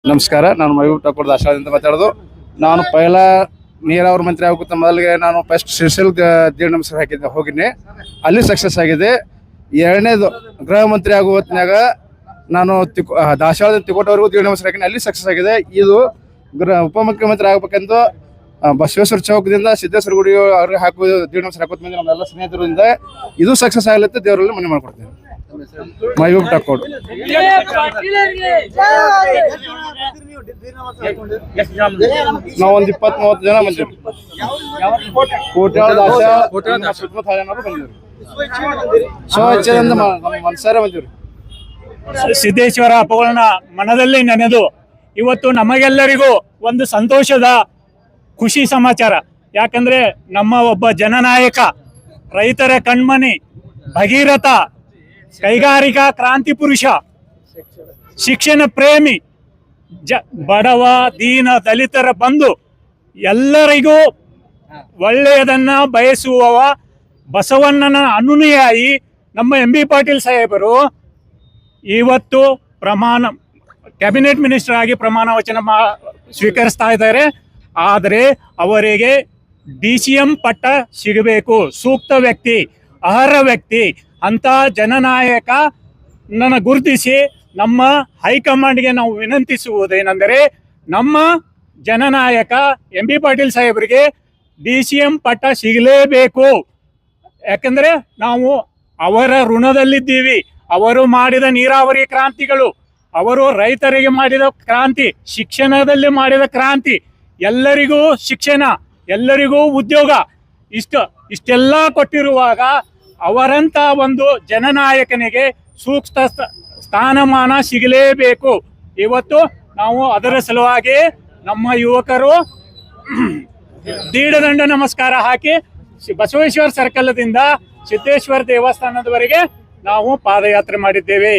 ನಮಸ್ಕಾರ. ನಾನು ಮಹಬೂಬ್ ಠಾಕೂರ್ ದಾಸವಾಳದಿಂದ ಮಾತಾಡೋದು. ನಾನು ಪೈಲ ನೀರಾವರಿ ಮಂತ್ರಿ ಆಗೋಕ್ಕಿಂತ ಮೊದಲಿಗೆ ನಾನು ಫಸ್ಟ್ ಶ್ರೀಶೈಲ ದೇವ್ರ ನಮಸ್ಕಾರ ಹಾಕಿದ್ದೆ, ಹೋಗಿದ್ದೆ, ಅಲ್ಲಿ ಸಕ್ಸಸ್ ಆಗಿದೆ. ಎರಡನೇದು ಗೃಹ ಮಂತ್ರಿ ಆಗೋ ಹೊತ್ತಿನಾಗ ನಾನು ದಾಸವಾಳದ ತಿಕೋಟವರೆಗೂ ದೇವ್ರ ನಮಸ್ಕಾರ ಹಾಕಿನಿ, ಅಲ್ಲಿ ಸಕ್ಸಸ್ ಆಗಿದೆ. ಇದು ಉಪಮುಖ್ಯಮಂತ್ರಿ ಆಗ್ಬೇಕಂತ ಬಸವೇಶ್ವರ ಚೌಕದಿಂದ ಸಿದ್ದೇಶ್ವರ ಗುಡಿ ಅವ್ರಿಗೆ ಹಾಕುವುದು ದೇವ್ರ ನಮಸ್ಕಾರ ಹಾಕೋದ್ ಮೇಲೆ ನಮ್ಮೆಲ್ಲ ಸ್ನೇಹಿತರಿಂದ ಇದು ಸಕ್ಸಸ್ ಆಗಲಿತ್ತು. ದೇವರಲ್ಲಿ ಮನೆ ಮಾಡ್ಕೊಡ್ತೇನೆ. ಮಹಬೂಬ್ ಠಾಕೂರ್. ನಾವು ಒಂದು 20-30 ಜನ ಬಂದಿವಿ. ಮನಸಾರ ಬಂದಿವ್ರಿ. ಸಿದ್ದೇಶ್ವರ ಅಪ್ಪಗಳನ್ನ ಮನದಲ್ಲಿ ನೆನೆದು ಇವತ್ತು ನಮಗೆಲ್ಲರಿಗೂ ಒಂದು ಸಂತೋಷದ ಖುಷಿ ಸಮಾಚಾರ. ಯಾಕಂದ್ರೆ ನಮ್ಮ ಒಬ್ಬ ಜನನಾಯಕ, ರೈತರ ಕಣ್ಮಣಿ, ಭಗೀರಥ, ಕೈಗಾರಿಕಾ ಕ್ರಾಂತಿ ಪುರುಷ, ಶಿಕ್ಷಣ ಪ್ರೇಮಿ, ಬಡವ ದೀನ ದಲಿತರ ಬಂಧು, ಎಲ್ಲರಿಗೂ ಒಳ್ಳೆಯದನ್ನ ಬಯಸುವವ, ಬಸವಣ್ಣನ ಅನುಯಾಯಿ ನಮ್ಮ MB ಪಾಟೀಲ್ ಸಾಹೇಬರು ಇವತ್ತು ಕ್ಯಾಬಿನೆಟ್ ಮಿನಿಸ್ಟರ್ ಆಗಿ ಪ್ರಮಾಣ ವಚನ ಸ್ವೀಕರಿಸ್ತಾ ಇದ್ದಾರೆ. ಆದರೆ ಅವರಿಗೆ DCM ಪಟ್ಟ ಸಿಗಬೇಕು. ಸೂಕ್ತ ವ್ಯಕ್ತಿ, ಅರ್ಹ ವ್ಯಕ್ತಿ ಅಂತ ಜನನಾಯಕ ನನ್ನ ಗುರುತಿಸಿ ನಮ್ಮ ಹೈಕಮಾಂಡ್ಗೆ ನಾವು ವಿನಂತಿಸುವುದೇನೆಂದರೆ, ನಮ್ಮ ಜನನಾಯಕ MB ಪಾಟೀಲ್ ಸಾಹೇಬರಿಗೆ DCM ಪಟ್ಟ ಸಿಗಲೇಬೇಕು. ಯಾಕಂದರೆ ನಾವು ಅವರ ಋಣದಲ್ಲಿದ್ದೀವಿ. ಅವರು ಮಾಡಿದ ನೀರಾವರಿ ಕ್ರಾಂತಿಗಳು, ಅವರು ರೈತರಿಗೆ ಮಾಡಿದ ಕ್ರಾಂತಿ, ಶಿಕ್ಷಣದಲ್ಲಿ ಮಾಡಿದ ಕ್ರಾಂತಿ, ಎಲ್ಲರಿಗೂ ಶಿಕ್ಷಣ, ಎಲ್ಲರಿಗೂ ಉದ್ಯೋಗ, ಇಷ್ಟೆಲ್ಲ ಕೊಟ್ಟಿರುವಾಗ ಅವರಂಥ ಒಂದು ಜನನಾಯಕನಿಗೆ ಸೂಕ್ತ ಸ್ಥಾನಮಾನ ಸಿಗಲೇಬೇಕು. ಇವತ್ತು ನಾವು ಅದರ ಸಲುವಾಗಿ ನಮ್ಮ ಯುವಕರು ದೀಢದಂಡ ನಮಸ್ಕಾರ ಹಾಕಿ ಬಸವೇಶ್ವರ ಸರ್ಕಲ್ದಿಂದ ಸಿದ್ದೇಶ್ವರ ದೇವಸ್ಥಾನದವರೆಗೆ ನಾವು ಪಾದಯಾತ್ರೆ ಮಾಡಿದ್ದೇವೆ.